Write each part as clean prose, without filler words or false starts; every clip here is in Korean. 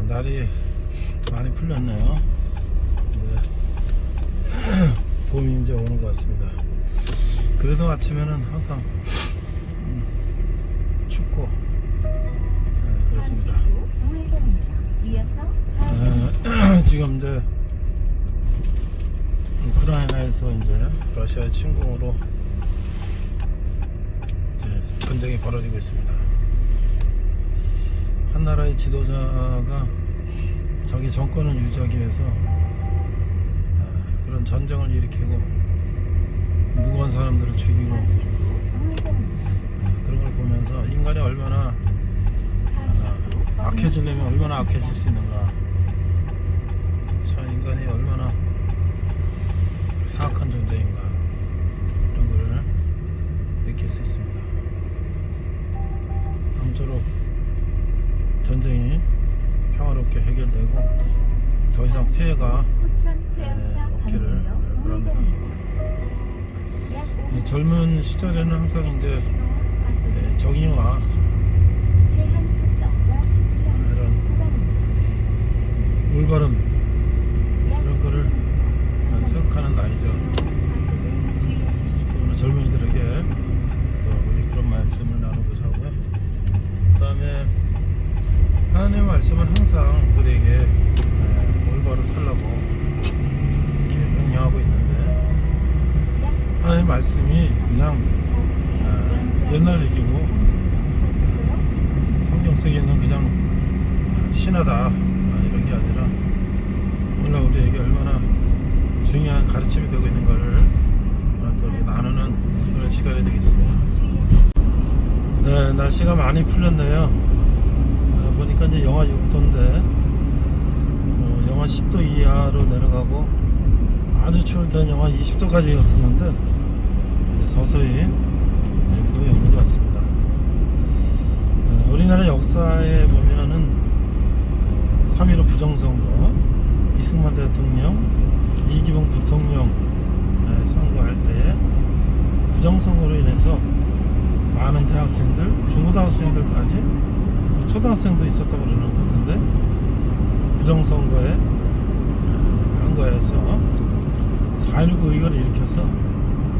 날이 많이 풀렸네요. 이제 봄이 이제 오는 것 같습니다. 그래도 아침에는 항상 춥고 그렇습니다. 지금 이제 우크라이나에서 이제 러시아의 침공으로 이제 전쟁이 벌어지고 있습니다. 한 나라의 지도자가 자기 정권을 유지하기 위해서 그런 전쟁을 일으키고 무고한 사람들을 죽이고 그런 걸 보면서 인간이 얼마나 악해지려면 얼마나 악해질 수 있는가, 참 인간이 얼마나 사악한 존재인가, 이런 걸 느낄 수 있습니다. 아무쪼록 전쟁이 평화롭게 해결되고 더 이상 피해가 없기를 바랍니다. 젊은 시절에는 항상 이제 정의와 이런 올바름 이런 거를 생각하는 나이죠. 오늘 젊은이들에게 또 우리 그런 말씀을 나누고자 하고요. 그 다음에 하나님의 말씀은 항상 우리에게 올바로 살라고 이렇게 명령하고 있는데, 하나님의 말씀이 그냥 옛날 얘기고 성경 속에 있는 그냥 신화다 이런 게 아니라 오늘 우리에게 얼마나 중요한 가르침이 되고 있는 것을 오늘 나누는 그런 시간이 되겠습니다. 네, 날씨가 많이 풀렸네요. 보니까 이제 영하 6도인데 영하 10도 이하로 내려가고 아주 추울 때는 영하 20도까지였었는데 이제 서서히 봄이 오는 것 같습니다. 우리나라 역사에 보면은 3.15 부정선거, 이승만 대통령, 이기붕 부통령 선거할 때 부정선거로 인해서 많은 대학생들, 중고등학생들까지 초등학생도 있었다고 그러는 것 같은데 부정선거에 한 거에서 4.19 의거를 일으켜서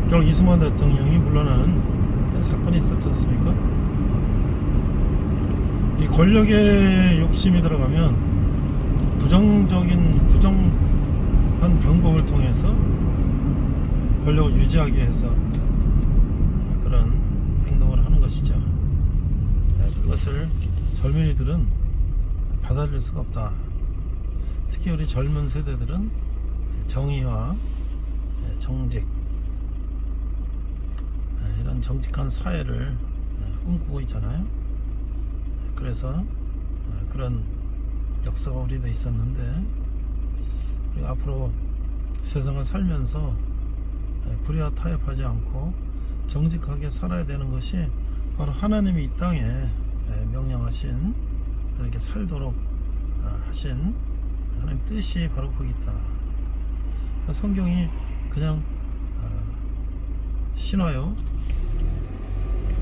결국 이승만 대통령이 물러나는 사건이 있었지 않습니까? 이 권력의 욕심이 들어가면 부정한 방법을 통해서 권력을 유지하기 위해서 그런 행동을 하는 것이죠. 그것을 젊은이들은 받아들일 수가 없다. 특히 우리 젊은 세대들은 정의와 정직, 이런 정직한 사회를 꿈꾸고 있잖아요. 그래서 그런 역사가 우리도 있었는데, 우리가 앞으로 세상을 살면서 불의와 타협하지 않고 정직하게 살아야 되는 것이 바로 하나님이 이 땅에 명령하신, 그렇게 살도록 하신 하나님 뜻이 바로 거기 있다. 성경이 그냥 신화요,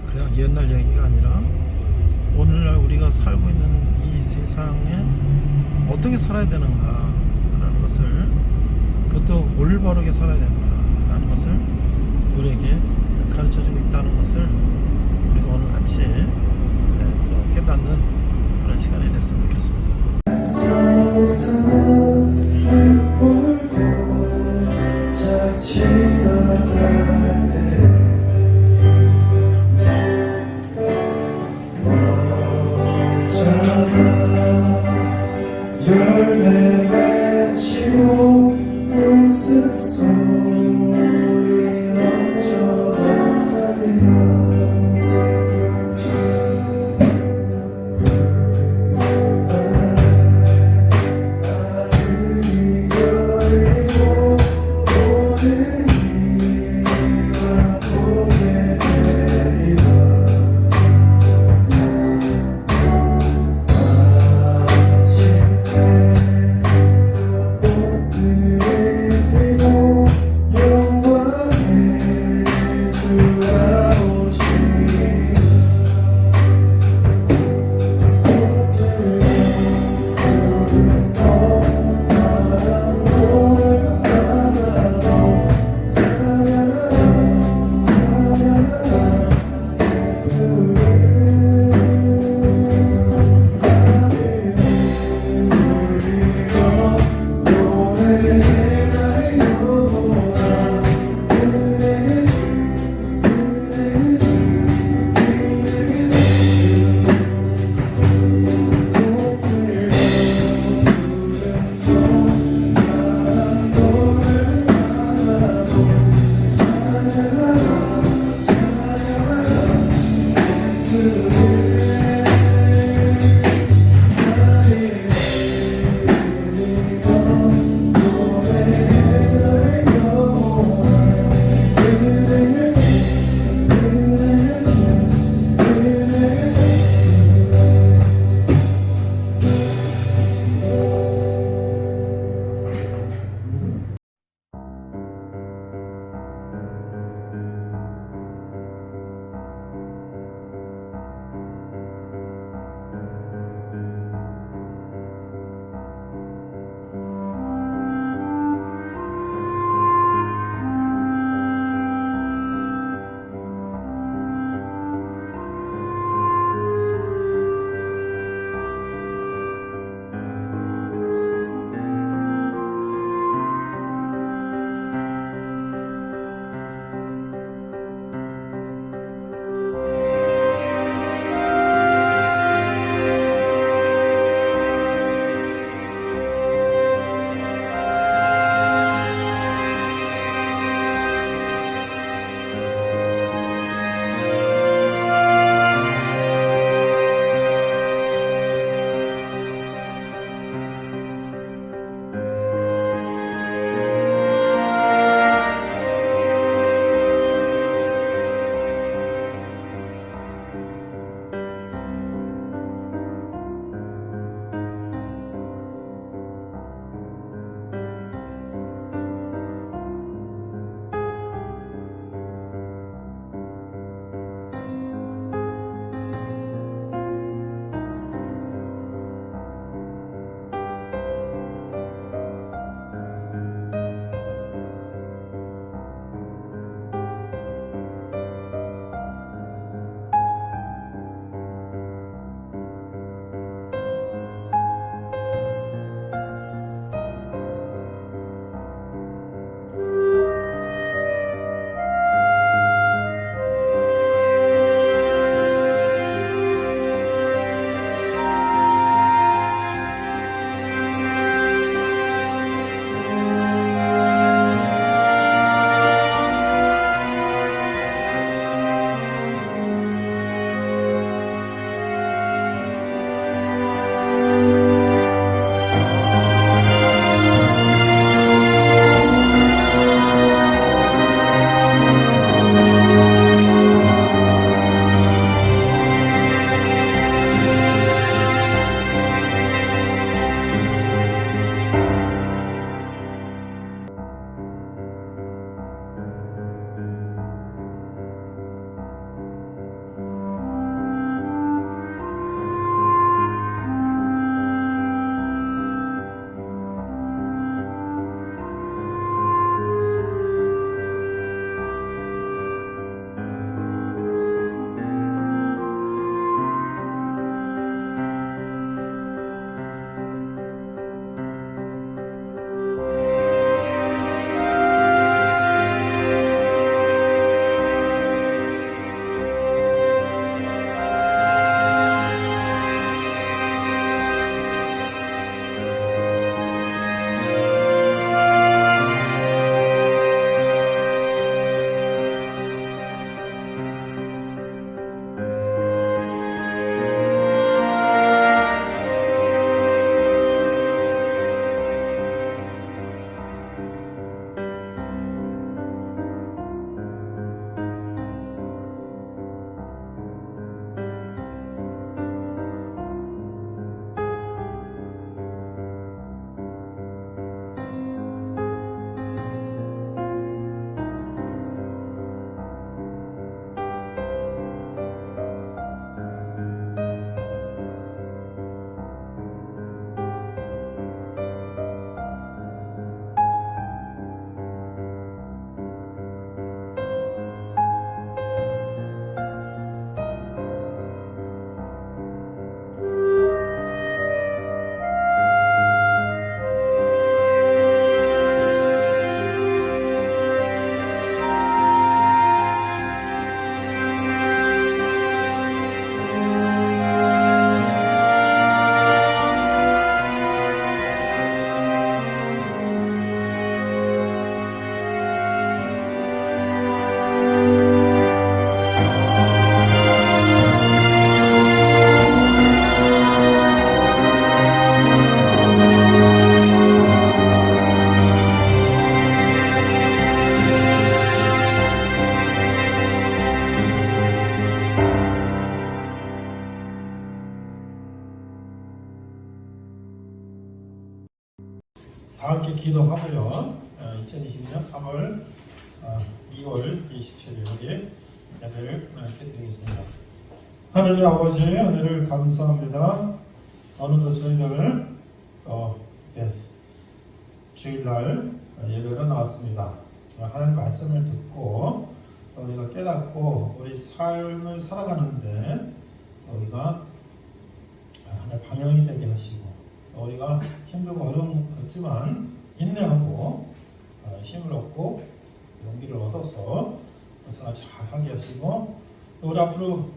그냥 옛날 얘기가 아니라 오늘날 우리가 살고 있는 이 세상에 어떻게 살아야 되는가 라는 것을, 그것도 올바르게 살아야 된다라는 것을 우리에게 가르쳐주고 있다는 것을 우리가 오늘 같이 또 깨닫는 그런 시간이 됐으면 좋겠습니다. 열매 맺히고 웃음소리 넘쳐나리라. 하늘이 열리고 모든 이가 보게 되리라. 아침 때 꽃들 다 함께 기도하고요. 2022년 3월 2월 27일 예배를 이렇게 드리겠습니다. 하느님 아버지 은혜를 감사합니다. 오늘도 저희들 주일날 예배로 나왔습니다. 하나님 말씀을 듣고 우리가 깨닫고 우리 삶을 살아가는데 우리가 하나의 방향이 되게 하시고 우리가 힘들고 어렵지만 인내하고 힘을 얻고 용기를 얻어서 생활 잘 하게 하시고 우리 앞으로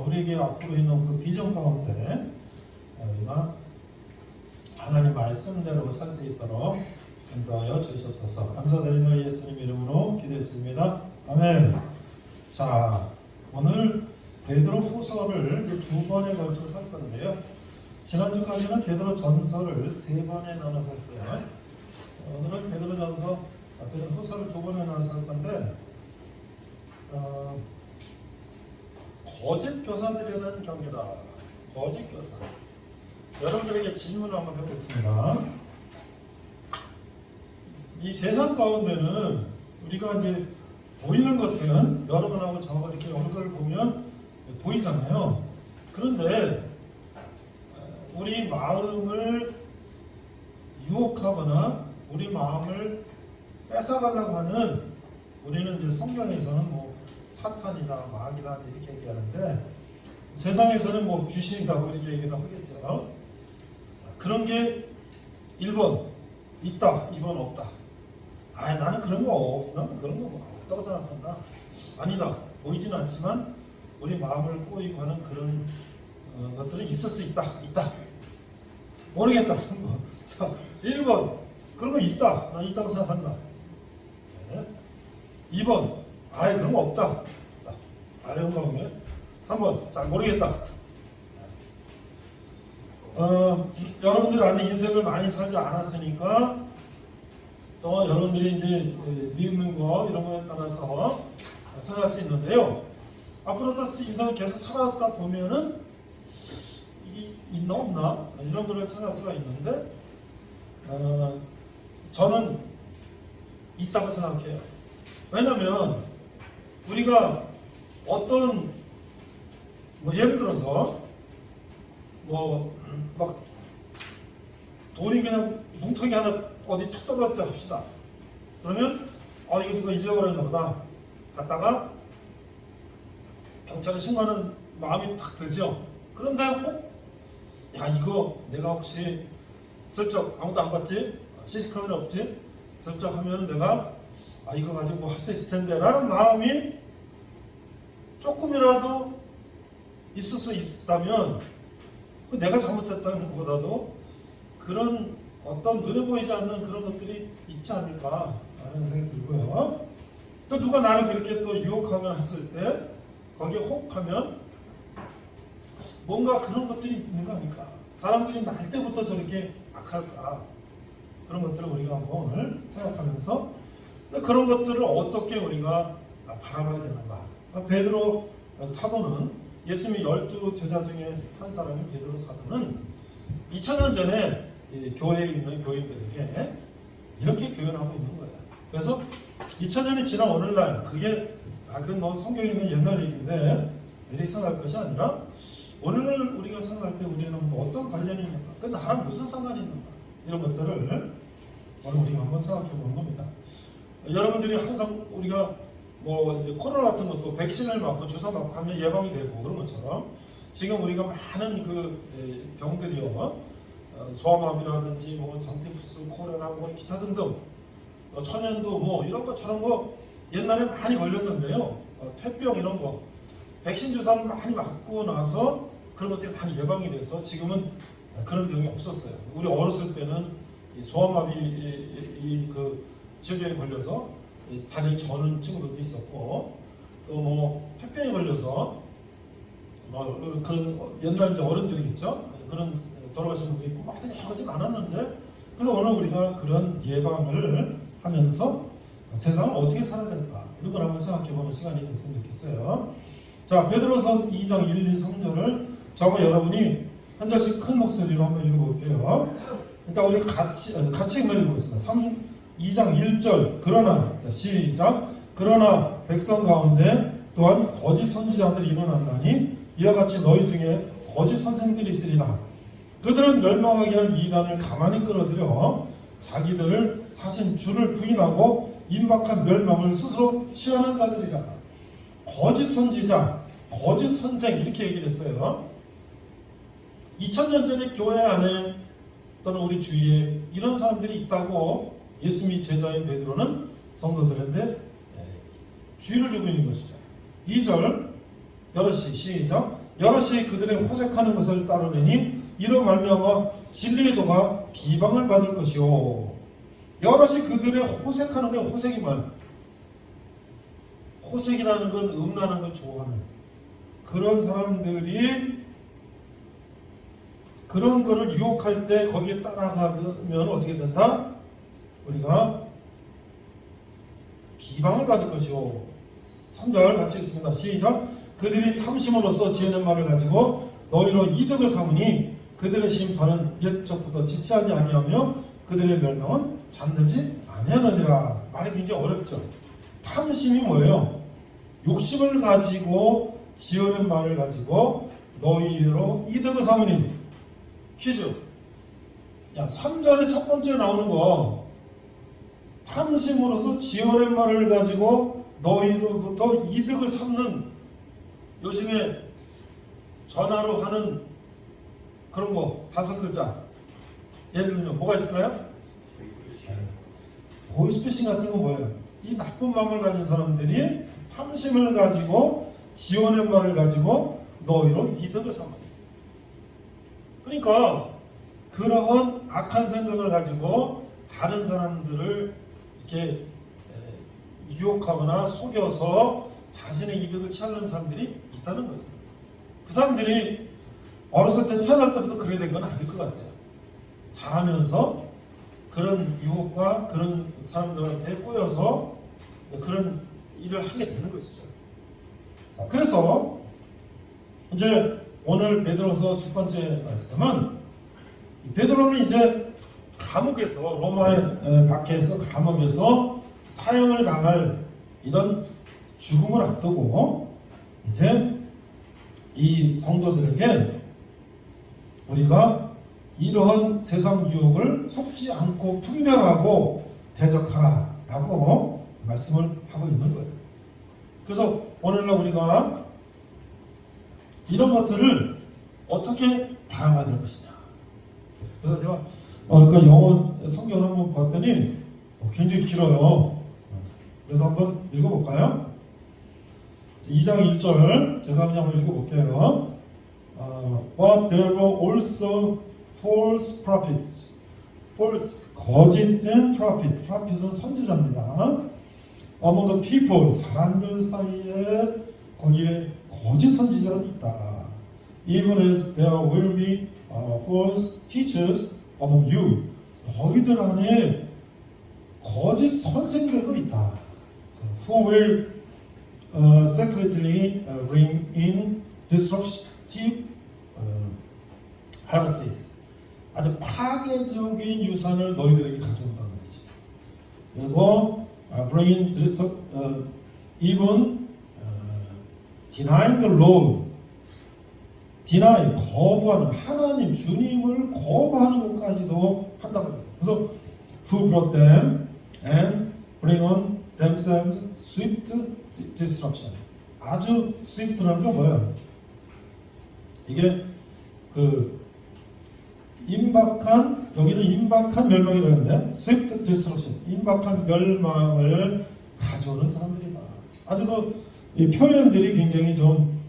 우리에게 앞으로 있는 그 비전 가운데 우리가 하나님 말씀대로 살 수 있도록 인도하여 주시옵소서. 감사드리며 예수님 이름으로 기도했습니다. 아멘. 자, 오늘 베드로 후서를 두 번에 걸쳐서 할 건데요. 지난주까지는 베드로 전서를 세 번에 나눠서 했고요. 오늘은 베드로 후서를 두 번에 나눠서 할 건데 거짓 교사들에 대한 경계다. 거짓 교사. 여러분들에게 질문을 한번 해보겠습니다. 이 세상 가운데는 우리가 이제 보이는 것은 여러분하고 저하고 이렇게 얼굴을 보면 보이잖아요. 그런데 우리 마음을 유혹하거나 우리 마음을 뺏어가려고 하는 우리는 이제 성경에서는 뭐 사탄이다, 마귀다 이렇게 얘기하는데 세상에서는 뭐 귀신이다 이렇게 얘기도 하겠죠. 그런 게 1번 있다, 2번 없다. 나는 그런 거 없다고 생각한다. 아니다. 보이진 않지만 우리 마음을 꼬이고 하는 그런 것들은 있을 수 있다. 모르겠다. 3번. 자, 1번. 그런 거 있다. 난 있다고 생각한다. 네. 2번. 그런 거 없다. 영광에. 3번. 잘 모르겠다. 여러분들이 아직 인생을 많이 살지 않았으니까 또 여러분들이 이제 믿는 거 이런 거에 따라서 생각할 수 있는데요. 앞으로도 인생을 계속 살아왔다 보면은 이게 있나 없나 이런 거를 생각할 수가 있는데 저는 있다고 생각해요. 왜냐면 우리가 어떤 예를 들어서 막 돈이 그냥 뭉텅이 하나 어디 툭 떨어졌다 합시다. 그러면 이거 누가 잊어버렸나 보다. 갔다가 경찰에 신고하는 마음이 탁 들죠. 그런데 이거 내가 혹시 슬쩍 아무도 안 봤지? CCTV는 없지? 슬쩍 하면 내가 이거 가지고 할 수 있을 텐데 라는 마음이 조금이라도 있을 수 있다면 내가 잘못했다는 것보다도 그런 어떤 눈에 보이지 않는 그런 것들이 있지 않을까 하는 생각이 들고요. 또 누가 나를 그렇게 또 유혹하거나 했을 때 거기에 혹하면 뭔가 그런 것들이 있는 거 아닐까. 사람들이 날 때부터 저렇게 악할까. 그런 것들을 우리가 한번 오늘 생각하면서 그런 것들을 어떻게 우리가 바라봐야 되는가. 베드로 사도는 예수님의 12 제자 중에 한 사람인 베드로 사도는 2000년 전에 교회에 있는 교인들에게 이렇게 교연하고 있는 거예요. 그래서 2000년이 지난 오늘날 그게 그건 성경에 있는 옛날 얘기인데 이렇게 생각할 것이 아니라 오늘 우리가 생각할 때 우리는 어떤 관련이 있는가, 그 나랑 무슨 상관이 있는가 이런 것들을 오늘 우리가 한번 생각해 보는 겁니다. 여러분들이 항상 우리가 이제 코로나 같은 것도 백신을 맞고 주사 맞고 하면 예방이 되고 그런 것처럼 지금 우리가 많은 그 병들이요. 소아마비라든지 전티푸스, 콜레라, 기타 등등 천연두 이런 거 저런 거 옛날에 많이 걸렸는데요. 퇴병 이런 거 백신 주사를 많이 맞고 나서 그런 것들이 많이 예방이 돼서 지금은 그런 병이 없었어요. 우리 어렸을 때는 소아마비 그 질병에 걸려서 다리를 저는 친구들도 있었고 또 폐병에 걸려서 그런 옛날 이제 어른들이겠죠. 그런 돌아가신 분도 있고 막 여러 가지 많았는데 그래서 오늘 우리가 그런 예방을 하면서 세상을 어떻게 살아야 될까 이런 걸 한번 생각해보는 시간이 됐으면 좋겠어요. 자, 베드로서 2장 1, 2, 3절을 저거 여러분이 한 절씩 큰 목소리로 한번 읽어볼게요. 일단 우리 같이 한번 읽어보겠습니다. 2장 1절. 그러나, 자, 시작. 그러나 백성 가운데 또한 거짓 선지자들이 일어난다니 이와 같이 너희 중에 거짓 선생들이 있으리라. 그들은 멸망하게 할 이단을 가만히 끌어들여 자기들을 사신 주를 부인하고 임박한 멸망을 스스로 취하는 자들이라. 거짓 선지자, 거짓 선생 이렇게 얘기를 했어요. 2000년 전에 교회 안에 또는 우리 주위에 이런 사람들이 있다고 예수님이 제자인 베드로는 성도들한테 주의를 주고 있는 것이죠. 2절 여럿이 시작. 여럿이 그들의 호색하는 것을 따르려니 이로 말미암아 진리의 도가 비방을 받을 것이요. 여럿이 그들의 호색하는 게 호색이 뭐야? 호색이라는 건 음란한 걸 좋아하는 그런 사람들이 그런 거를 유혹할 때 거기에 따라가면 어떻게 된다? 우리가 비방을 받을 것이요. 3절 같이 읽습니다. 시작. 그들이 탐심으로써 지어낸 말을 가지고 너희로 이득을 삼으니 그들의 심판은 옛적부터 지체하지 아니하며 그들의 멸망은 잠들지 아니하느니라. 말이 굉장히 어렵죠. 탐심이 뭐예요? 욕심을 가지고 지어낸 말을 가지고 너희로 이득을 삼으니. 퀴즈. 야, 3절의 첫 번째 나오는 거 탐심으로서 지어낸 말을 가지고 너희로부터 이득을 삼는 요즘에 전화로 하는 그런 거 5글자 예를 들면 뭐가 있을까요? 보이스피싱 같은 건 뭐예요? 이 나쁜 마음을 가진 사람들이 탐심을 가지고 지어낸 말을 가지고 너희로 이득을 삼아. 그러니까 그러한 악한 생각을 가지고 다른 사람들을 이렇게 유혹하거나 속여서 자신의 이득을 취하는 사람들이 있다는 거죠. 그 사람들이 어렸을 때 태어날 때부터 그래야 된 건 아닐 것 같아요. 자라면서 그런 유혹과 그런 사람들한테 꼬여서 그런 일을 하게 되는 것이죠. 자, 그래서 이제 오늘 베드로서 첫 번째 말씀은 베드로는 이제 감옥에서 로마의 밖에서 감옥에서 사형을 당할 이런 죽음을 앞두고 이제 이 성도들에게 우리가 이러한 세상 유혹을 속지 않고 분별하고 대적하라 라고 말씀을 하고 있는 거예요. 그래서 오늘날 우리가 이런 것들을 어떻게 바라봐야 될 것이냐. 그래서 제가 그러니까 영어 성경을 한번 봤더니 굉장히 길어요. 그래서 한번 읽어볼까요? 2장 1절 제가 그냥 한번 읽어볼게요. But there were also false prophets. false, 거짓된 prophet. prophet은 선지자입니다. Among the people, 사람들 사이에 거기에 거짓 선지자는 있다. Even as there will be false teachers among you. 너희들 안에 거짓 선생들도 있다. Who will secretly bring in destructive heresies. 아주 파괴적인 유산을 너희들에게 가져온다는 거지. 그리고 bring in even denying the Lord. deny, 거부하는 하나님, 주님을 거부하는 것까지도 한다고 합니다. 그래서 who brought them and bring on themselves swift destruction. 아주 swift라는 게 뭐예요? 이게 그 임박한, 여기는 임박한 멸망이 되는데 swift destruction, 임박한 멸망을 가져오는 사람들이다. 아주 이 표현들이 굉장히 좀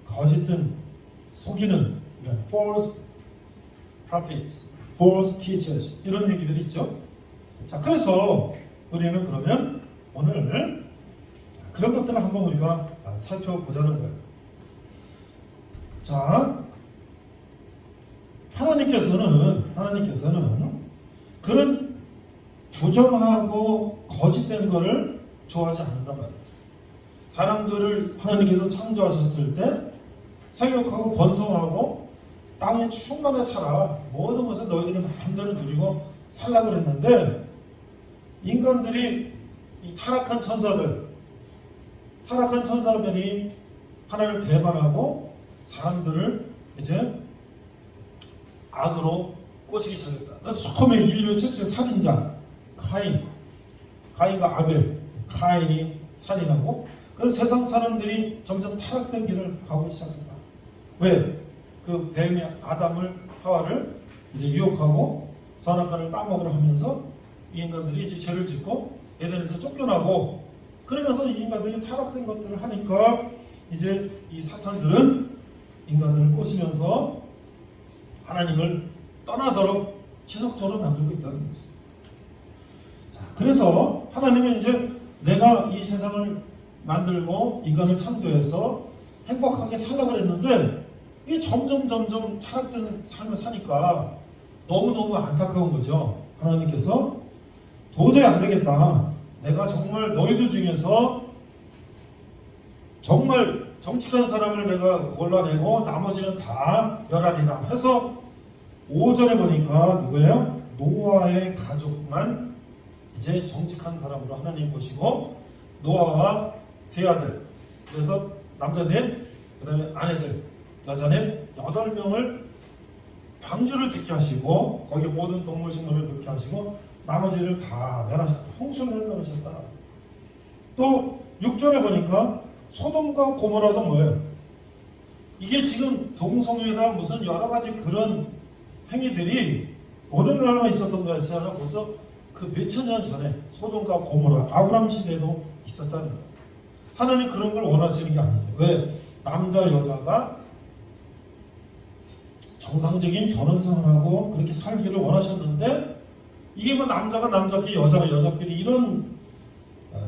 거짓된 속이는 false prophets, false teachers 이런 얘기들이 있죠. 자, 그래서 우리는 그러면 오늘 그런 것들을 한번 우리가 살펴보자는 거예요. 자, 하나님께서는 그런 부정하고 거짓된 것을 좋아하지 않는단 말이에요. 사람들을 하나님께서 창조하셨을 때 생육하고 번성하고 땅에 충만해 살아. 모든 것을 너희들은 마음대로 누리고 살라고 그랬는데 인간들이 이 타락한 천사들이 하나님을 배반하고 사람들을 이제 악으로 꼬시기 시작했다. 그래서 처음에 인류의 첫째 살인자 가인과 아벨, 가인이 살인하고 그래서 세상 사람들이 점점 타락된 길을 가고 시작했다. 왜? 그 뱀이 하와를 이제 유혹하고 선악과를 따먹으려 하면서 이 인간들이 이제 죄를 짓고 에덴에서 쫓겨나고 그러면서 이 인간들이 타락된 것들을 하니까 이제 이 사탄들은 인간들을 꼬시면서 하나님을 떠나도록 지속적으로 만들고 있다는 거죠. 자, 그래서 하나님은 이제 내가 이 세상을 만들고 인간을 창조해서 행복하게 살려고 그랬는데 이게 점점 타락된 삶을 사니까 너무너무 안타까운 거죠. 하나님께서 도저히 안 되겠다. 내가 정말 너희들 중에서 정말 정직한 사람을 내가 골라내고 나머지는 다 멸하리라 해서 5절에 보니까 누구예요? 노아의 가족만 이제 정직한 사람으로 하나님 보시고 노아와 세 아들, 그래서 남자 넷, 그 다음에 아내들, 여자 넷, 8명을 방주를 짓게 하시고 거기 모든 동물 식물을 넣게 하시고 나머지를 다 멸하셨다. 홍수를 멸하셨다. 또 6절에 보니까 소돔과 고모라도 뭐예요? 이게 지금 동성애나 무슨 여러 가지 그런 행위들이 오늘날만 있었던 것이 아니라 벌써 그 몇천 년 전에 소돔과 고모라 아브람 시대에도 있었다는 거예요. 하나님 그런 걸 원하시는 게 아니죠. 왜? 남자 여자가 정상적인 결혼생활을 하고 그렇게 살기를 원하셨는데 이게 뭐 남자가 남자끼리 여자가 여자끼리 이런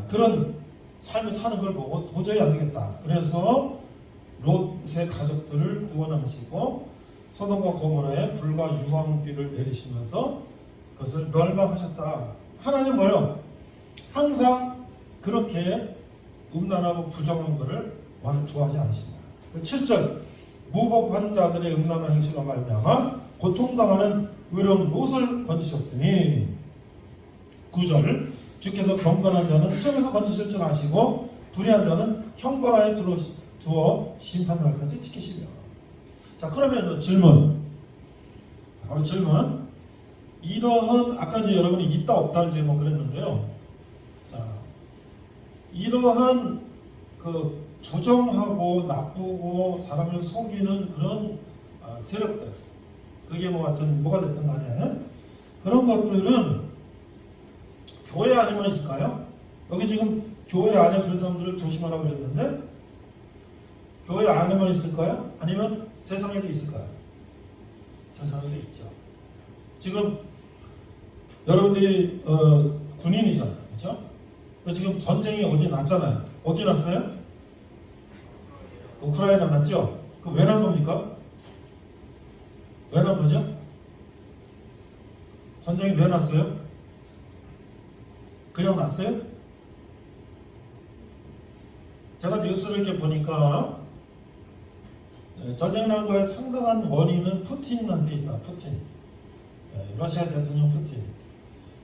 그런 삶을 사는 걸 보고 도저히 안 되겠다. 그래서 롯의 가족들을 구원하시고 소돔과 고모라에 불과 유황비를 내리시면서 그것을 멸망하셨다. 하나님 뭐요? 항상 그렇게 음란하고 부정한 것을 좋아하지 않으신다. 7절 무법한 자들의 음란한 행실로 말미암아 고통당하는 의로운 롯을 건지셨으니 9절 주께서 경건한 자는 시험에서 건지실 줄 아시고 불의한 자는 형벌하에 두어 심판날까지 지키시며. 자, 그러면 질문. 바로 질문. 이러한 아까 이제 여러분이 있다 없다는 제목을 했는데요. 자, 이러한 그 부정하고 나쁘고 사람을 속이는 그런 세력들, 그게 뭐가 됐든 간에 그런 것들은 교회 안에만 있을까요? 여기 지금 교회 안에 그런 사람들을 조심하라고 그랬는데 교회 안에만 있을까요? 아니면 세상에도 있을까요? 세상에도 있죠. 지금 여러분들이 군인이잖아요, 그렇죠? 지금 전쟁이 어디 났잖아요. 어디 났어요? 우크라이나 났죠? 그 왜 난 겁니까? 왜 난 거죠? 전쟁이 왜 났어요? 그냥 났어요? 제가 뉴스를 이렇게 보니까 전쟁 난 거에 상당한 원인은 푸틴한테 있다. 푸틴, 러시아 대통령 푸틴.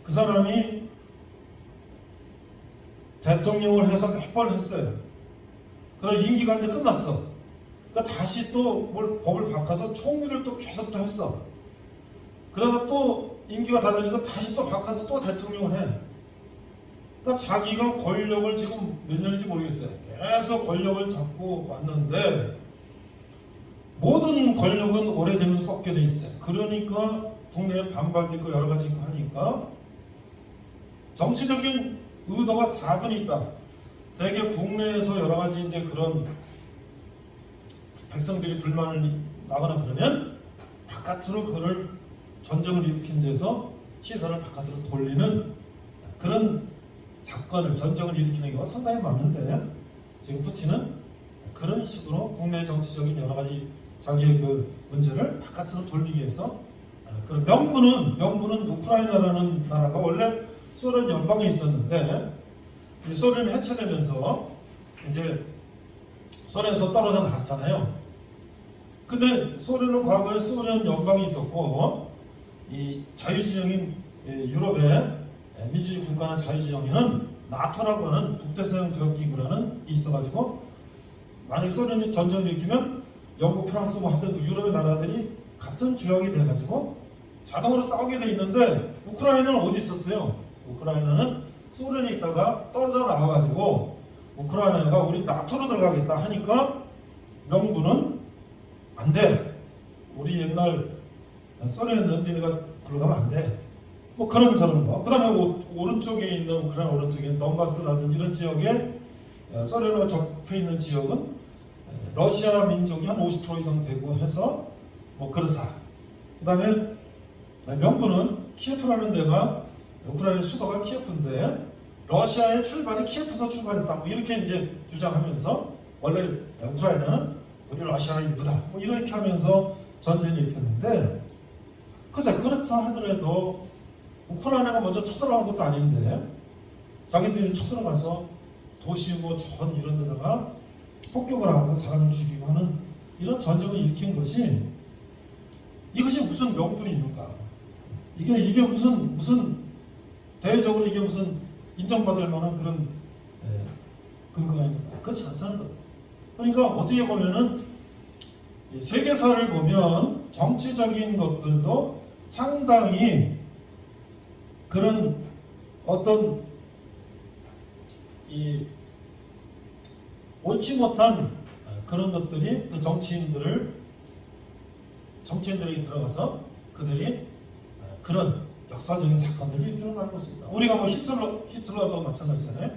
그 사람이 대통령을 해서 몇 번 했어요. 그래서 임기가 이제 끝났어. 그러니까 다시 또 뭘 법을 바꿔서 총리를 또 계속 또 했어. 그래서 또 임기가 다 되니까 다시 또 바꿔서 또 대통령을 해. 그러니까 자기가 권력을 지금 몇 년인지 모르겠어요. 계속 권력을 잡고 왔는데 모든 권력은 오래되면 썩게 돼 있어요. 그러니까 국내에 반발도 있고 여러 가지 있고 하니까 정치적인 의도가 다분히 있다. 대개 국내에서 여러 가지 이제 그런 백성들이 불만을 나거나 그러면 바깥으로 그를 전쟁을 일으킨 데서 시선을 바깥으로 돌리는 그런 사건을 전쟁을 일으키는 경우가 상당히 많은데 지금 푸틴은 그런 식으로 국내 정치적인 여러 가지 자기의 그 문제를 바깥으로 돌리기 위해서 그런 명분은 우크라이나라는 나라가 원래 소련 연방에 있었는데 소련이 해체되면서 이제 소련에서 떨어져 나갔잖아요. 근데 소련은 과거에 소련 연방이 있었고 이 자유지정인 유럽의 민주주의 국가나 자유지정에는 나토라고 하는 북대서양 조약기구라는 게 있어가지고 만약에 소련이 전쟁을 일으키면 영국, 프랑스 뭐 하여튼 그 유럽의 나라들이 같은 조약이 돼가지고 자동으로 싸우게 돼 있는데 우크라이나는 어디 있었어요? 우크라이나는 소련에 있다가 떨어져 나와가지고 우크라이나가 우리 나토로 들어가겠다 하니까 명분은 안 돼. 우리 옛날 소련은 니네가 들어가면 안 돼. 뭐 그런 저런 거. 그 다음에 오른쪽에 있는 우크라이나 오른쪽에 있는 donbass라든지 이런 지역에 소련과 접해 있는 지역은 러시아 민족이 한 50% 이상 되고 해서 뭐 그렇다. 그 다음에 명분은 키예프라는 데가 우크라이나 수도가 키예프인데 러시아의 출발이 키예프에서 출발했다. 뭐 이렇게 이제 주장하면서 원래 우크라이나는 우리 러시아의 일부다. 뭐 이렇게 하면서 전쟁을 일으켰는데 글쎄 그렇다 하더라도 우크라이나가 먼저 쳐들어간 것도 아닌데 자기들이 쳐들어가서 도시 뭐 전 이런 데다가 폭격을 하고 사람을 죽이고 하는 이런 전쟁을 일으킨 것이 이것이 무슨 명분이 있는가? 이게 무슨 대외적으로 이게 무슨 인정받을 만한 그런 근거가 있는가? 그렇지 않다는 거예요. 그러니까 어떻게 보면은 세계사를 보면 정치적인 것들도 상당히 그런 어떤 이 옳지 못한 그런 것들이 그 정치인들에게 들어가서 그들이 그런 역사적인 사건들이 일어나고 있습니다. 우리가 뭐 히틀러도 마찬가지잖아요.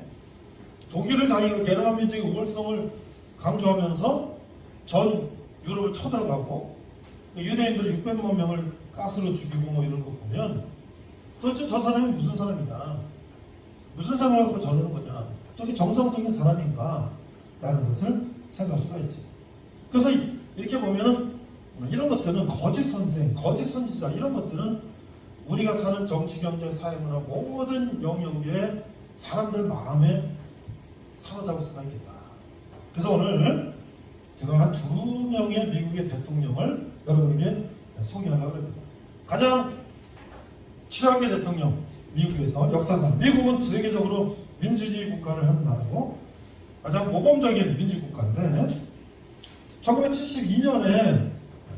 독일을 자기가 게르만 민족의 우월성을 강조하면서 전 유럽을 쳐들어가고 유대인들 600만 명을 가스로 죽이고 뭐 이런 거 보면 도대체 저 사람이 무슨 사람이냐, 무슨 생각을 갖고 저러는 거냐, 저게 정상적인 사람인가 라는 것을 생각할 수가 있지. 그래서 이렇게 보면은 이런 것들은 거짓 선생, 거짓 선지자 이런 것들은 우리가 사는 정치, 경제, 사회문화 모든 영역에 사람들 마음에 사로잡을 수가 있겠다. 그래서 오늘 제가 한 2명의 미국의 대통령을 여러분에게 소개하려고 합니다. 가장 최악의 대통령, 미국에서 역사상, 미국은 세계적으로 민주주의 국가를 하는 나라고 가장 모범적인 민주국가인데 1972년에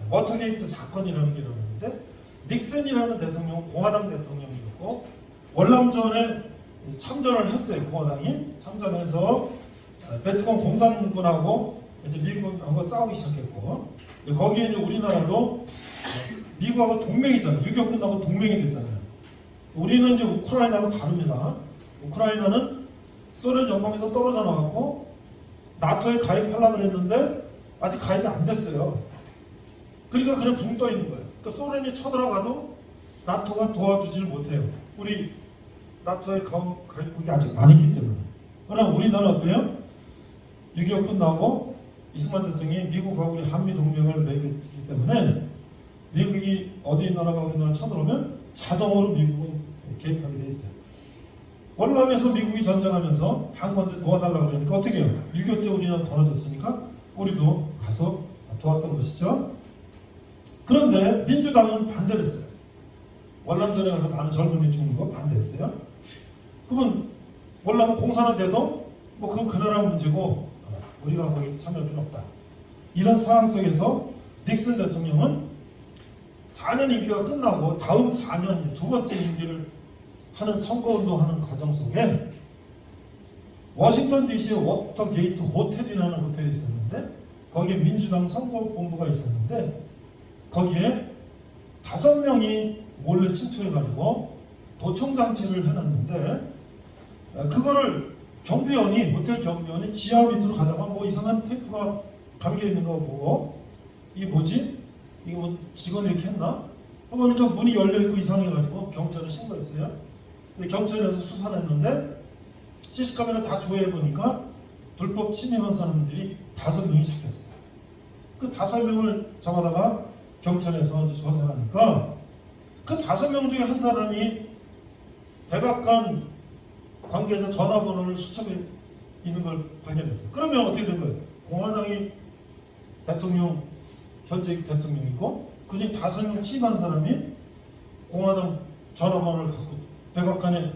워터게이트 사건이라는 게 일어났는데 닉슨이라는 대통령은 공화당 대통령이었고 월남전에 참전을 했어요. 공화당이 참전해서 베트콩 공산군하고 이제 미국하고 싸우기 시작했고 거기에 이제 우리나라도 미국하고 동맹이잖아요. 6.25 끝나고 동맹이 됐잖아요. 우리는 이제 우크라이나하고 다릅니다. 우크라이나는 소련 연방에서 떨어져 나왔고 나토에 가입하려고 그랬는데 아직 가입이 안 됐어요. 그러니까 그냥 붕 떠 있는 거예요. 그러니까 소련이 쳐들어가도 나토가 도와주질 못해요. 우리 나토의 가입국이 아직 아니기 때문에. 그러나 우리나라 어때요? 6.25 끝나고 이승만 대통령이 미국하고 우리 한미 동맹을 맺었기 때문에 미국이 어디 나라가 어디 나라 쳐들어오면 자동으로 미국은 개입하게 돼 있어요. 월남에서 미국이 전쟁하면서 한국한테 도와달라고 그러니까 어떻게 해요? 6.25 때 우리는 도와줬으니까 우리도 가서 도왔던 것이죠. 그런데 민주당은 반대를 했어요. 월남전에 가서 많은 젊은이 죽는 거 반대했어요. 그러면 월남은 공산화돼도 뭐 그건 그 나라 문제고 우리가 거기 참여할 필요 없다. 이런 상황 속에서 닉슨 대통령은 4년 임기가 끝나고 다음 4년 두 번째 임기를 하는 선거운동하는 과정 속에 워싱턴 DC의 워터게이트 호텔이라는 호텔이 있었는데 거기에 민주당 선거본부가 있었는데 거기에 5명이 몰래 침투해가지고 도청장치를 해놨는데 그거를 경비원이 호텔 경비원이 지하 밑으로 가다가 뭐 이상한 테이프가 감겨있는 거 보고 이게 뭐지? 이게 뭐 직원이 이렇게 했나? 보니까 문이 열려있고 이상해가지고 경찰에 신고했어요. 근데 경찰에서 수사를 했는데 CC카메라 다 조회해보니까 불법 침입한 사람들이 5명이 잡혔어요. 그 5명을 잡아다가 경찰에서 조사를 하니까 그 5명 중에 한 사람이 백악관 관계자 전화번호를 수첩에 있는 걸 발견했어요. 그러면 어떻게 된 거예요? 공화당이 대통령 현직 대통령이고 그중 5명 취임한 사람이 공화당 전화번호를 갖고 백악관에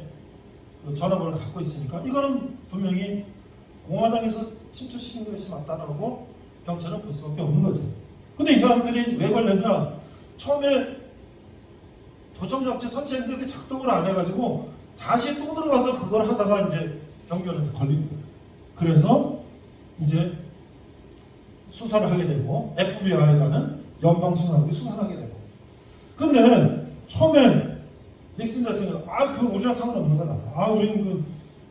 그 전화번호를 갖고 있으니까 이거는 분명히 공화당에서 침투시킨 것이 맞다라고 경찰은 볼 수밖에 없는 거죠. 근데 이 사람들이 왜 걸렸냐? 처음에 도청장치 선체인데 그게 작동을 안 해가지고 다시 또 들어가서 그걸 하다가 이제 경찰한테 걸립니다. 그래서 이제 수사를 하게 되고 FBI라는 연방수사국이 수사를 하게 되고 근데 처음엔 닉슨 대통령 그 우리랑 상관없는 거다. 우리는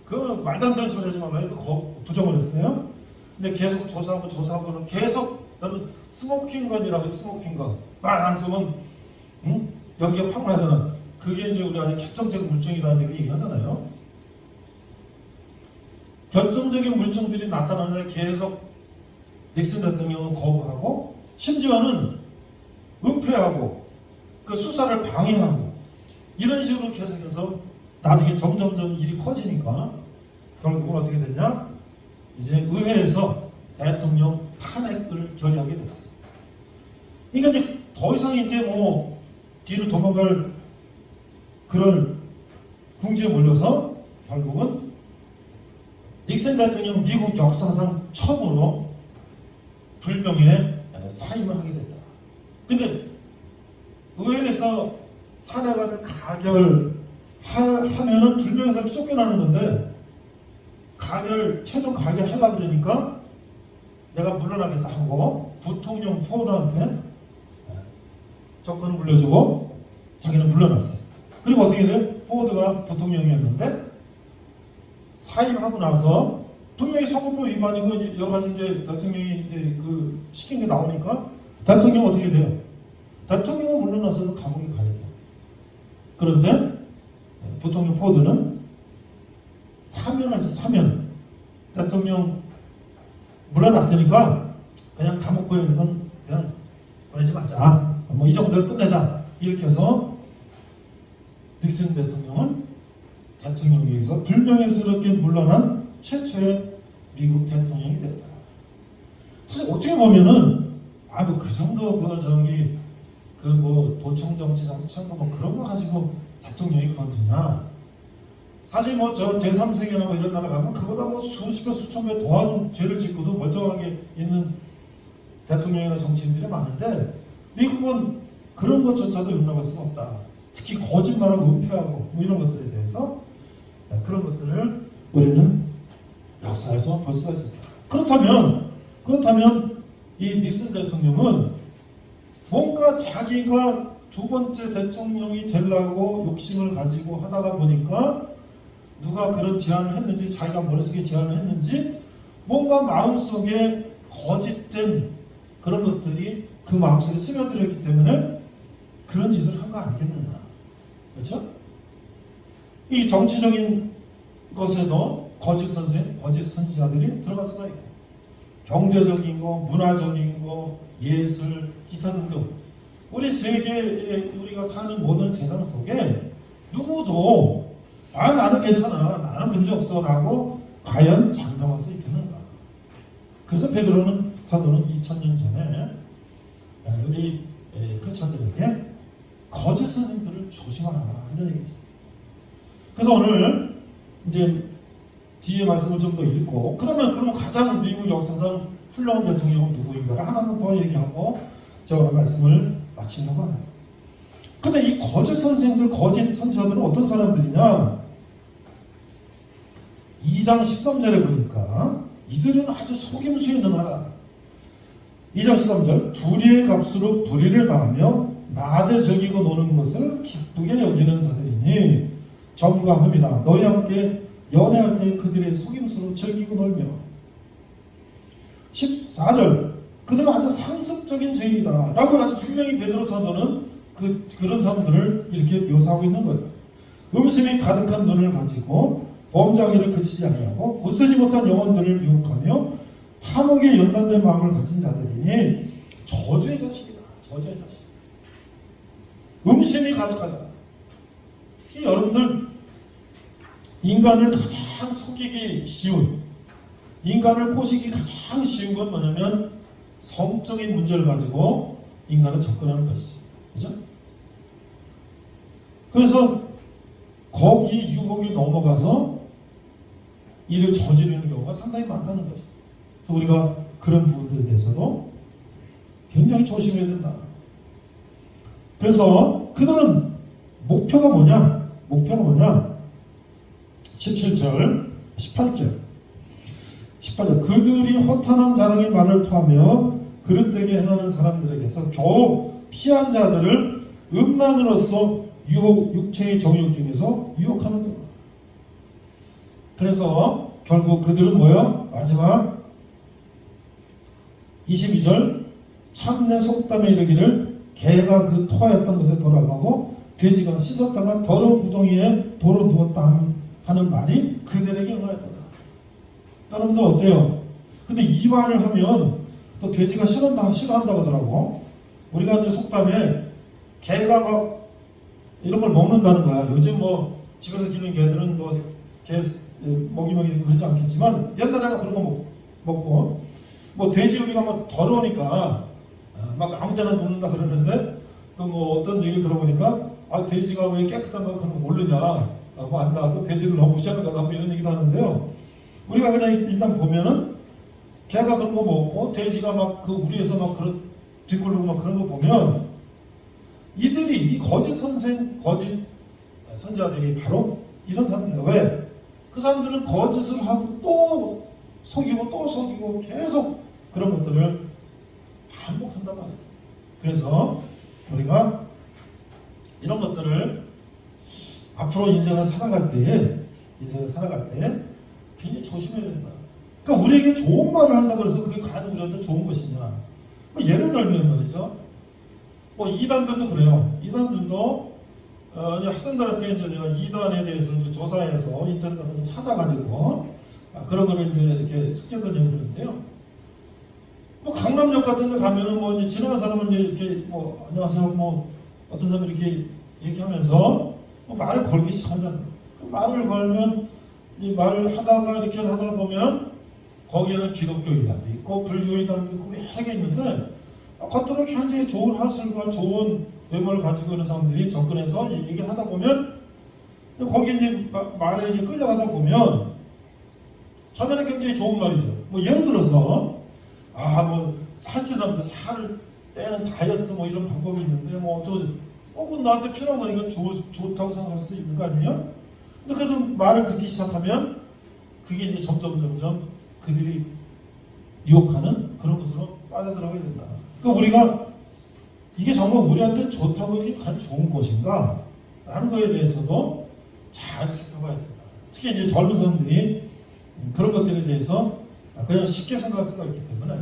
그 말도 안 되는 소리 하지 말라 해서 부정을 했어요. 근데 계속 조사하고는 계속 나는 스모킹건이라고 해요. 스모킹건 막 쓰면 여기가 팍 나잖아. 그게 이제 우리 아주 결정적인 물증이라는 얘기 얘기하잖아요. 결정적인 물증들이 나타나는데 계속 닉슨 대통령은 거부하고 심지어는 은폐하고 그 수사를 방해하고 이런 식으로 계속해서 나중에 점점점 일이 커지니까 결국은 어떻게 됐냐? 이제 의회에서 대통령 탄핵을 결의하게 됐어요. 그러니까 이제 더 이상 이제 뭐 뒤로 도망갈 그런 궁지에 몰려서 결국은 닉슨 대통령 미국 역사상 처음으로 불명예 사임을 하게 됐다. 근데 의회에서 탄핵안을 가결하면은 불명예에서 쫓겨나는 건데 최종 가결하려고 그러니까 내가 물러나겠다 하고 부통령 포드한테 조건을 물려주고 자기는 물러났어요. 그리고 어떻게 돼요? 포드가 부통령이었는데 사임하고 나서 분명히 선거법 위반이고 여러 가지 이제 대통령이 이제 그 시킨 게 나오니까 대통령 어떻게 돼요? 대통령은 물러나서 감옥에 가야 돼요. 그런데 부통령 포드는 사면하죠. 사면. 대통령 물러났으니까 그냥 감옥 보내는 건 그냥 보내지 마자. 뭐 이 정도에 끝내자. 이렇게 해서 닉슨 대통령은 대통령에 의해서 불명예스럽게 물러난 최초의 미국 대통령이 됐다. 사실 어떻게 보면은 뭐 그 정도 뭐 도청 정치 정치한 뭐 그런 거 가지고 대통령이 그만두냐? 사실 뭐 저 제3세계나 뭐 이런 나라 가면 그보다 뭐 수십 배 수천 배 더한 죄를 짓고도 멀쩡하게 있는 대통령이나 정치인들이 많은데 미국은 그런 것조차도 용납할 수가 없다. 특히 거짓말하고 은폐하고 뭐 이런 것들에 대해서 그런 것들을 우리는 역사에서 볼 수가 있습니다. 그렇다면 이 닉슨 대통령은 뭔가 자기가 두 번째 대통령이 되려고 욕심을 가지고 하다가 보니까 누가 그런 제안을 했는지 자기가 머릿속에 제안을 했는지 뭔가 마음속에 거짓된 그런 것들이 그 마음속에 스며들었기 때문에 그런 짓을 한 거 아니겠느냐. 그렇죠? 이 정치적인 것에도 거짓 선생, 거짓 선지자들이 들어갈 수가 있고 경제적인 거, 문화적인 거, 예술, 기타 등등 우리 세계에 우리가 사는 모든 세상 속에 누구도 나는 괜찮아, 나는 문제 없어 라고 과연 장담할 수 있겠는가. 그래서 베드로는 사도는 2000년 전에 우리 크리스천들에게 거짓 선생들을 조심하라 이런 얘기죠. 그래서 오늘 이제 뒤에 말씀을 좀 더 읽고 그럼 가장 미국 역사상 훌륭한 대통령은 누구인가를 하나만 더 얘기하고 제가 오늘 말씀을 마치려고 하나요. 근데 이 거짓 선생들, 거짓 선지자들은 어떤 사람들이냐? 2장 13절에 보니까 이들은 아주 속임수에 능하라. 2장 13절 불의의 값으로 불의를 당하며 낮에 즐기고 노는 것을 기쁘게 여기는 자들이니 점과함이나 너희와 함께 연애할 때 그들의 속임수로 즐기고 놀며 14절 그들은 아주 상습적인 죄인이다 라고 아주 분명히 베드로 사도는 그런 사람들을 이렇게 묘사하고 있는 거예요. 음심이 가득한 눈을 가지고 범죄하기를 그치지 아니하고 굳세지 못한 영혼들을 유혹하며 탐욕에 연단된 마음을 가진 자들이니 저주의 자식이다. 저주의 자식. 음심이 가득하다. 이 여러분들 인간을 가장 속이기 쉬운, 인간을 꼬시기 가장 쉬운 건 뭐냐면 성적인 문제를 가지고 인간은 접근하는 것이죠. 그죠? 그래서 거기 유혹이 넘어가서 이를 저지르는 경우가 상당히 많다는 거죠. 그래서 우리가 그런 부분들에 대해서도 굉장히 조심해야 된다. 그래서 그들은 목표가 뭐냐? 17절, 18절. 그들이 허탄한 자랑의 말을 토하며 그릇되게 행하는 사람들에게서 겨우 피한 자들을 음란으로서 육체의 정욕 중에서 유혹하는 거다. 그래서 결국 그들은 뭐예요? 마지막 22절 참내 속담에 이르기를 개가 그 토하였던 곳에 돌아가고 돼지가 씻었다가 더러운 구덩이에 돌을 두었다 하는 말이 그들에게 응하였다. 여러분들 어때요? 근데 이 말을 하면 또 돼지가 싫어한다고 하더라고. 우리가 이제 속담에 개가 막 이런 걸 먹는다는 거야. 요즘 뭐 집에서 기르는 개들은 뭐 개 먹이 그러지 않겠지만 옛날에는 그런 거 먹고 뭐 돼지 우리가 막 더러우니까 막 아무데나 눕는다 그러는데 또 뭐 어떤 얘기를 들어보니까 돼지가 왜 깨끗한 거 그런 거 모르냐 뭐 안다 그 돼지를 너무 무시하는 거다 뭐 이런 얘기도 하는데요. 우리가 그냥 일단 보면은 개가 그런 거 먹고 돼지가 막 그 우리에서 막 그런 뒷골르고 막 그런 거 보면 이들이 이 거짓 선자들이 바로 이런 사람이에요. 왜? 그 사람들은 거짓을 하고 또 속이고 계속 그런 것들을 반복한단 말이죠. 그래서 우리가 이런 것들을 앞으로 인생을 살아갈 때에 굉장히 조심해야 된다. 그러니까 우리에게 좋은 말을 한다고 해서 그게 과연 우리한테 좋은 것이냐. 뭐 예를 들면 말이죠. 뭐 이단들도 그래요. 이단들도 학생들한테 이제 이단에 대해서 이제 조사해서 인터넷 같은 거 찾아가지고 그런 거를 이제 이렇게 숙제도 내고 그러는데요. 뭐 강남역 같은 데 가면은 뭐 이제 지나간 사람은 이제 이렇게 뭐 안녕하세요 뭐 어떤 사람이 이렇게 얘기하면서 뭐 말을 걸기 시작한다는 거예요. 그 말을 걸면 이 말을 하다가 이렇게 하다 보면 거기에는 기독교 이단도 있고 불교 이단도 있고 여러 개 있는데 겉으로 굉장히 좋은 하술과 좋은 외모를 가지고 있는 사람들이 접근해서 얘기를 하다 보면 거기에 이제 말에 이제 끌려가다 보면 처음에는 굉장히 좋은 말이죠. 뭐 예를 들어서 뭐 살찌는데 살을 빼는 다이어트 뭐 이런 방법이 있는데 뭐 꼭 나한테 필요한 거니까 좋다고 생각할 수 있는 거 아니에요? 근데 그래서 말을 듣기 시작하면 그게 이제 점점 그들이 유혹하는 그런 것으로 빠져들어가게 된다. 그러니까 우리가 이게 정말 우리한테 좋다고 이게 간 좋은 것인가? 라는 거에 대해서도 잘 살펴봐야 된다. 특히 이제 젊은 사람들이 그런 것들에 대해서 그냥 쉽게 생각할 수가 있기 때문에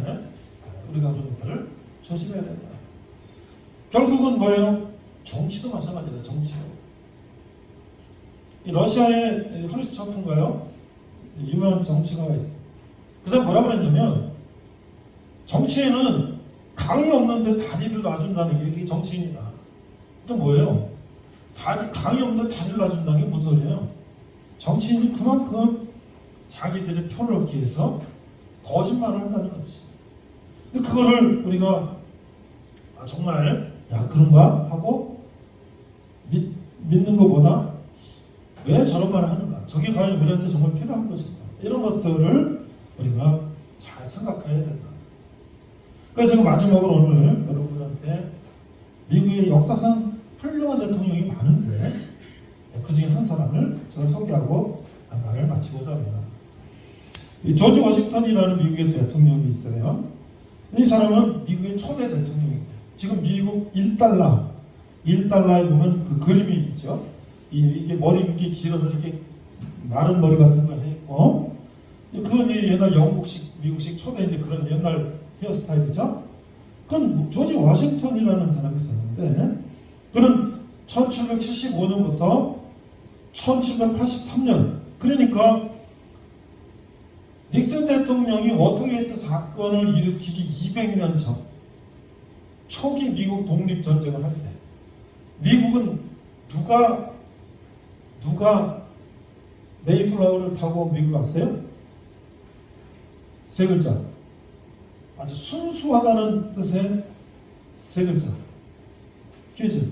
우리가 그런 것들을 조심해야 된다. 결국은 뭐예요? 정치도 마찬가지다. 정치도. 이 러시아의 프루시초프인가요? 유명한 정치가가 있어요. 그 사람 뭐라 그랬냐면 정치에는 강이 없는데 다리를 놔준다는 게 이게 정치인이다. 또 뭐예요? 강이 없는데 다리를 놔준다는 게 무슨 소리예요? 정치인이 그만큼 자기들의 표를 얻기 위해서 거짓말을 한다는 거지. 근데 그거를 우리가 정말 그런가 하고 믿는 것보다 왜 저런 말을 하는가? 저게 과연 우리한테 정말 필요한 것인가? 이런 것들을 우리가 잘 생각해야 된다. 그래서 제가 마지막으로 오늘 여러분한테 미국의 역사상 훌륭한 대통령이 많은데 그 중에 한 사람을 제가 소개하고 말을 마치고자 합니다. 이 조지 워싱턴이라는 미국의 대통령이 있어요. 이 사람은 미국의 초대 대통령입니다. 지금 미국 1달러에 보면 그 그림이 있죠. 이게 머리 이렇게 길어서 이렇게 마른 머리 같은 거 했고, 그건 옛날 영국식, 미국식 초대 그런 옛날 헤어스타일이죠. 그건 조지 워싱턴이라는 사람이 있었는데, 그는 1775년부터 1783년, 그러니까 닉슨 대통령이 워터게이트 사건을 일으키기 200년 전, 초기 미국 독립전쟁을 할 때, 미국은 누가 메이플라워를 타고 미국 왔어요? 세 글자. 아주 순수하다는 뜻의 세 글자. 퀴즈.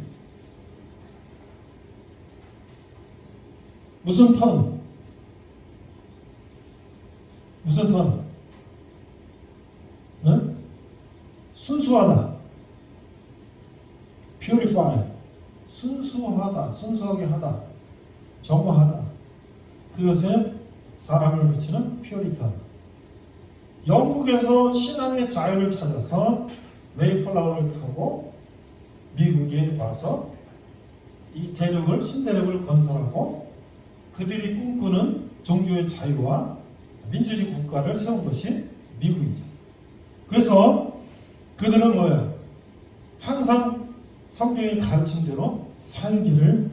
무슨 턴? 무슨 턴? 네? 순수하다. purify. 순수하다. 순수하게 하다. 정화하다. 그것에 사람을 비치는 퓨리탄. 영국에서 신앙의 자유를 찾아서 메이플라워를 타고 미국에 와서 이 대륙을 신대륙을 건설하고 그들이 꿈꾸는 종교의 자유와 민주주의 국가를 세운 것이 미국이죠. 그래서 그들은 뭐예요? 항상 성경의 가르침대로 살기를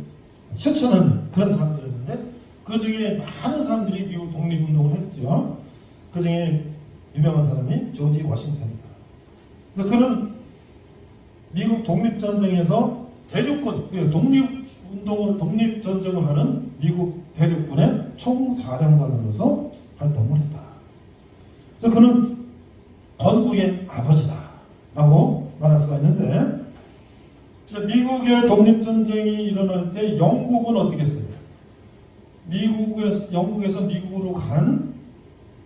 실천하는 그런 사람들이었는데 그 중에 많은 사람들이 미국 독립운동을 했죠. 그 중에 유명한 사람이 조지 워싱턴이다. 그래서 그는 미국 독립전쟁에서 대륙군, 독립전쟁을 하는 미국 대륙군의 총사령관으로서 활동을 했다. 그래서 그는 건국의 아버지다라고 말할 수가 있는데 미국의 독립전쟁이 일어날 때 영국은 어떻게 했어요? 영국에서 미국으로 간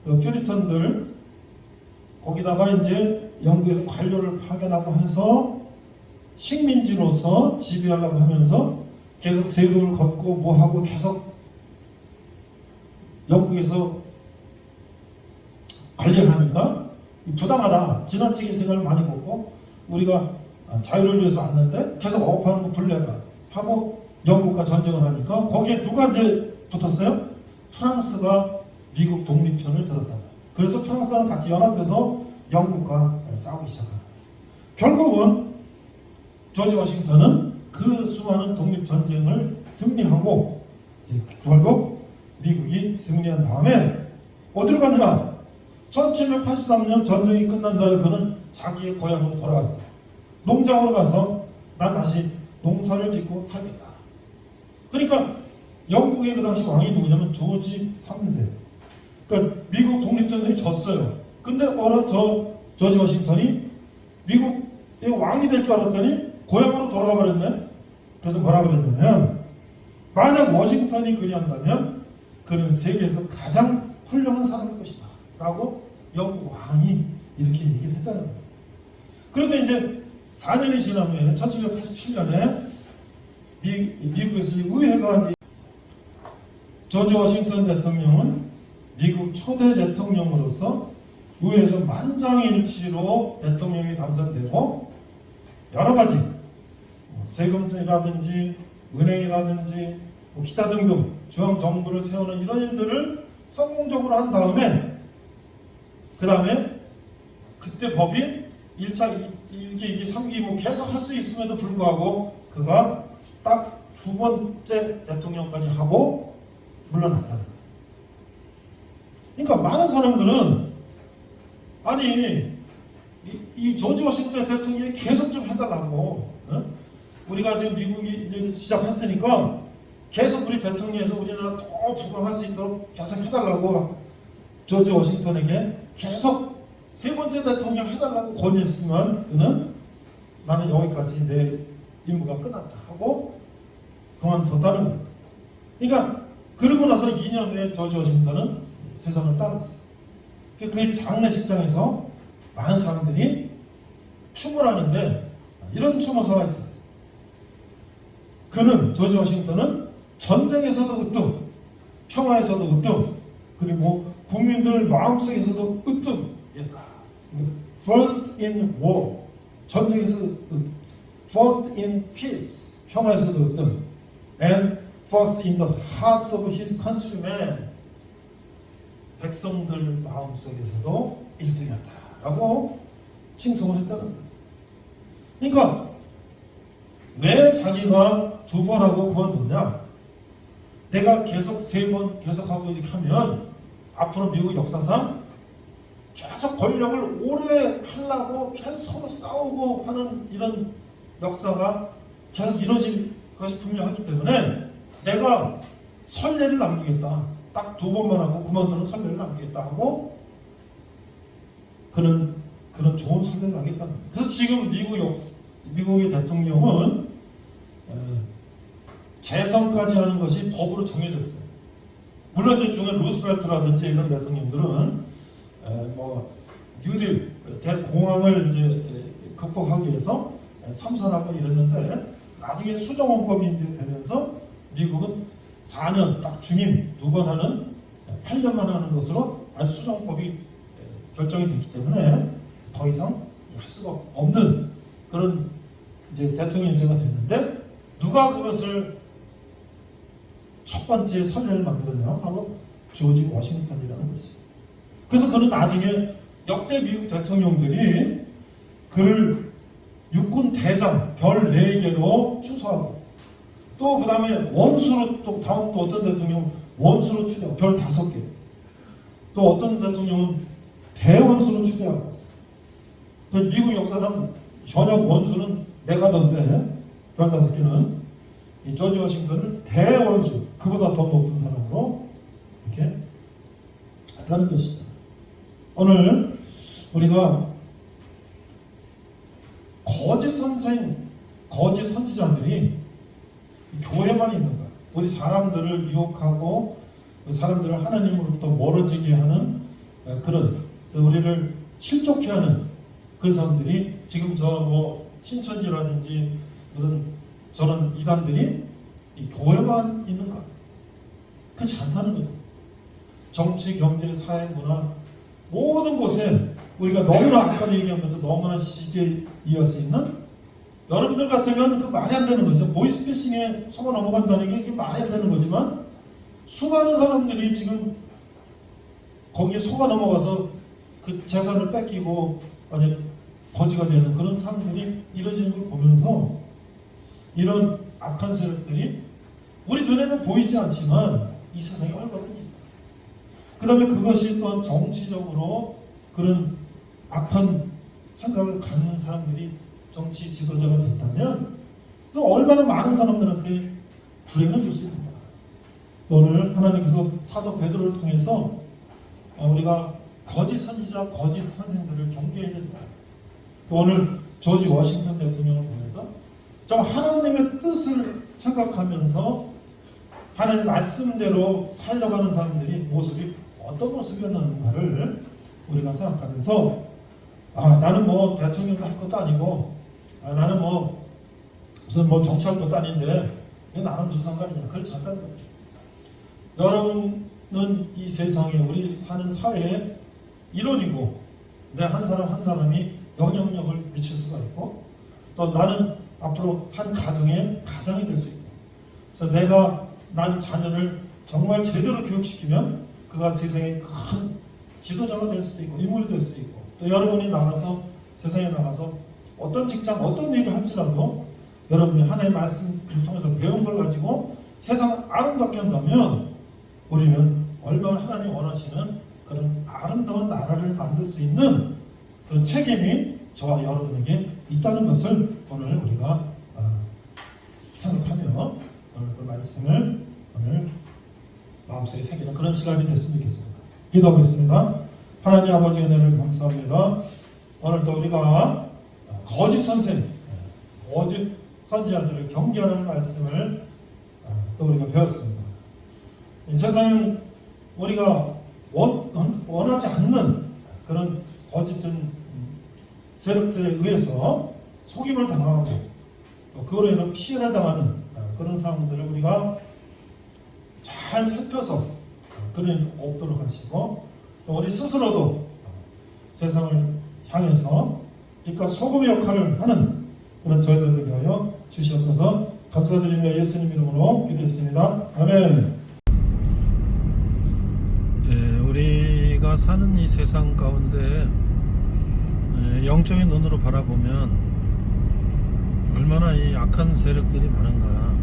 퓨리턴들 거기다가 이제 영국에서 관료를 파견하고 해서 식민지로서 지배하려고 하면서 계속 세금을 걷고 뭐하고 계속 영국에서 관리를 하니까 부당하다. 지나치게 세금을 많이 걷고 우리가 자유를 위해서 왔는데 계속 억압하는 거 불려가 하고 영국과 전쟁을 하니까 거기에 누가 이제 붙었어요? 프랑스가 미국 독립편을 들었다. 그래서 프랑스랑 같이 연합해서 영국과 싸우기 시작합니다. 결국은 조지 워싱턴은 그 수많은 독립전쟁을 승리하고 결국 미국이 승리한 다음에 어디로 갔냐? 1783년 전쟁이 끝난 다음에 그는 자기의 고향으로 돌아갔어요. 농장으로 가서 난 다시 농사를 짓고 살겠다. 그러니까 영국의 그 당시 왕이 누구냐면 조지 3세. 그러니까 미국 독립전쟁이 졌어요. 근데 어느 조지 워싱턴이 미국의 왕이 될 줄 알았더니 고향으로 돌아가 버렸네. 그래서 뭐라 그랬냐면 만약 워싱턴이 그리한다면 그는 세계에서 가장 훌륭한 사람일 것이다 라고 영국 왕이 이렇게 얘기를 했다는 거예요. 그런데 이제 4년이 지난 후에 1787년에 미국에서 의회가 조지 워싱턴 대통령은 미국 초대 대통령으로서 의회에서 만장일치로 대통령이 당선되고 여러 가지 세금이라든지 은행이라든지 기타 등등 중앙정부를 세우는 이런 일들을 성공적으로 한 다음에 그 다음에 그때 법이 1차, 1기, 2기, 3기 뭐 계속 할 수 있음에도 불구하고 그가 딱 두 번째 대통령까지 하고 물러났다는 거예요. 그러니까 많은 사람들은 아니 이 조지 워싱턴 대통령이 계속 좀 해달라고 우리가 지금 미국이 이제 시작했으니까 계속 우리 대통령에서 우리나라 더 부강할 수 있도록 계속 해달라고 조지 워싱턴에게 계속 세 번째 대통령 해달라고 권유했으면 그는 나는 여기까지 내 임무가 끝났다 하고 그만뒀다는 거예요. 그러니까 그러고 나서 2년 후에 조지 워싱턴은 세상을 떠났어요. 그 장례식장에서 많은 사람들이 춤을 하는데 이런 추모사가 있었어요. 그는 조지 워싱턴은 전쟁에서도 으뜸, 평화에서도 으뜸, 그리고 국민들 마음속에서도 으뜸이었다. First in war, 전쟁에서 으뜸. First in peace, 평화에서도 으뜸. And first in the hearts of his countrymen, 백성들 마음속에서도 1등이었다라고 칭송을 했다는 거예요. 그러니까 왜 자기가 두 번 하고 그만뒀냐? 내가 계속 세 번 계속하고 이렇게 하면 앞으로 미국 역사상 계속 권력을 오래 하려고 계속 서로 싸우고 하는 이런 역사가 계속 이루어질 것이 분명하기 때문에 내가 선례를 남기겠다. 딱 두 번만 하고 그만두는 선례를 남기겠다 하고 그는 그런 그런 좋은 선례를 하겠다는 거예요. 그래서 지금 미국의 대통령은 재선까지 하는 것이 법으로 정해졌어요. 물론 이제 중에 루스벨트라든지 이런 대통령들은 뭐 뉴딜 대공황을 이제 극복하기 위해서 삼선하고 이랬는데 나중에 수정헌법이 이제 되면서 미국은 4년 딱 중임 2번 하는 8년만 하는 것으로 아주 수정법이 결정이 됐기 때문에 더 이상 할 수가 없는 그런 이제 대통령제가 됐는데 누가 그것을 첫 번째 선례를 만들었냐 바로 조지 워싱턴이라는 것이죠. 그래서 그는 나중에 역대 미국 대통령들이 그를 육군 대장 별 4개로 추서하고 또 그 다음에 원수로 또 다음 또 어떤 대통령은 원수로 추대하고 별 5개 또 어떤 대통령은 대원수로 추대하고 그 미국 역사상 현역 원수는 메가던데 별 5개는 이 조지 워싱턴을 대원수 그보다 더 높은 사람으로 이렇게 했다는 것이죠. 오늘 우리가 거짓 선생, 거짓 선지자들이 교회만 있는가? 우리 사람들을 유혹하고 사람들을 하나님으로부터 멀어지게 하는 그런 우리를 실족해 하는 그 사람들이 지금 저 뭐 신천지라든지 무슨 저런 이단들이 이 교회만 있는가? 그렇지 않다는 거죠. 정치, 경제, 사회, 문화 모든 곳에 우리가 너무나 아까도 얘기한 것도 너무나 쉽게 이해할 수 있는 여러분들 같으면 그 말이 안 되는 거죠. 보이스피싱에 속아 넘어간다는 게 이게 말이 안 되는 거지만 수많은 사람들이 지금 거기에 속아 넘어가서 그 재산을 뺏기고 아니 거지가 되는 그런 사람들이 이루어지는 걸 보면서 이런 악한 세력들이 우리 눈에는 보이지 않지만 이 세상에 얼마든지 있다. 그 다음에 그것이 또한 정치적으로 그런 악한 생각을 갖는 사람들이 정치 지도자가 됐다면 그 얼마나 많은 사람들한테 불행을 줄 수 있는가. 오늘 하나님께서 사도 베드로를 통해서 우리가 거짓 선지자, 거짓 선생들을 경계해야 된다. 오늘 조지 워싱턴 대통령을 보면서 좀 하나님의 뜻을 생각하면서 하나님 말씀대로 살려가는 사람들이 모습이 어떤 모습이었는가를 우리가 생각하면서 나는 뭐 대통령도 할 것도 아니고 나는 뭐 무슨 뭐 정치할 것도 아닌데 이게 나는 무슨 상관이냐 그렇지 않다는 거예요. 여러분은 이 세상에 우리 사는 사회의 일원이고 내 한 사람 한 사람이 영향력을 미칠 수가 있고 또 나는 앞으로 한 가정의 가장이 될 수 있고 그래서 내가 난 자녀를 정말 제대로 교육시키면 그가 세상에 큰 지도자가 될 수도 있고 인물이 될 수도 있고 또 여러분이 나가서 세상에 나가서 어떤 직장 어떤 일을 할지라도 여러분이 하나님의 말씀을 통해서 배운 걸 가지고 세상을 아름답게 한다면 우리는 얼마나 하나님 원하시는 그런 아름다운 나라를 만들 수 있는 그 책임이 저와 여러분에게 있다는 것을 오늘 우리가 생각하며 오늘 그 말씀을 오늘 마음속에 새기는 그런 시간이 됐으면 좋겠습니다. 기도하겠습니다. 하나님 아버지 은혜를 감사합니다. 오늘도 우리가 거짓 선생, 거짓 선지자들을 경계하는 말씀을 또 우리가 배웠습니다. 이 세상은 우리가 원하지 않는 그런 거짓된 세력들에 의해서 속임을 당하고 그거로 인한 피해를 당하는 그런 상황들을 우리가 잘 살펴서 그런 일 없도록 하시고 또 우리 스스로도 세상을 향해서 빛과 소금의 역할을 하는 그런 저희들 되게 하여 주시옵소서. 감사드리며 예수님 이름으로 기도했습니다. 아멘. 우리가 사는 이 세상 가운데 영적인 눈으로 바라보면 얼마나 이 악한 세력들이 많은가.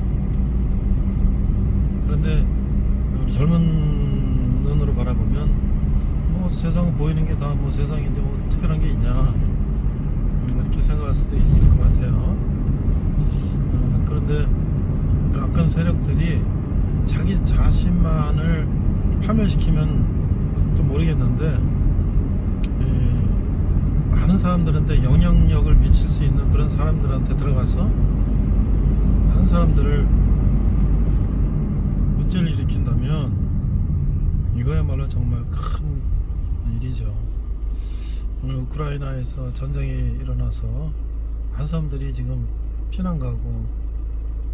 그런데 우리 젊은 눈으로 바라보면 뭐 세상 보이는 게 다 뭐 세상인데 뭐 특별한 게 있냐 이렇게 생각할 수도 있을 것 같아요. 그런데 그 악한 세력들이 자기 자신만을 파멸시키면 또 모르겠는데 많은 사람들한테 영향력을 미칠 수 있는 그런 사람들한테 들어가서 많은 사람들을 문제를 일으킨다면 이거야말로 정말 큰 일이죠. 오늘 우크라이나에서 전쟁이 일어나서 많은 사람들이 지금 피난 가고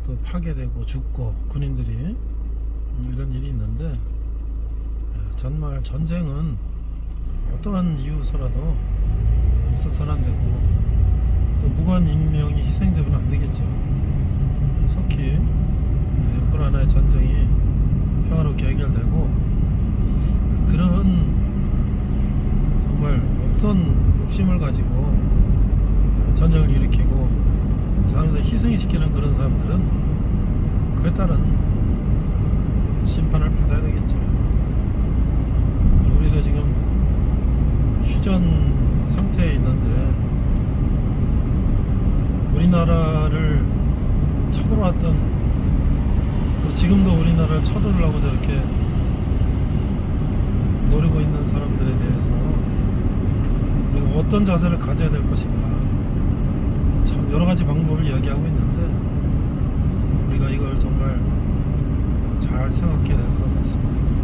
또 파괴되고 죽고 군인들이 이런 일이 있는데, 정말 전쟁은 어떠한 이유서라도 있어서는 안 되고 또 무고한 인명이 희생되면 안 되겠죠. 속히 우크라이나의 전쟁이 평화롭게 해결되고, 그런 정말 어떤 욕심을 가지고 전쟁을 일으키고 사람들 희생시키는 그런 사람들은 그에 따른 심판을 받아야 되겠죠. 우리도 지금 휴전 상태에 있는데 우리나라를 쳐들어왔던, 그리고 지금도 우리나라를 쳐들으려고 저렇게 노리고 있는 사람들에 대해서 우리가 어떤 자세를 가져야 될 것인가, 참 여러 가지 방법을 이야기하고 있는데 우리가 이걸 정말 잘 생각해야 될 것 같습니다.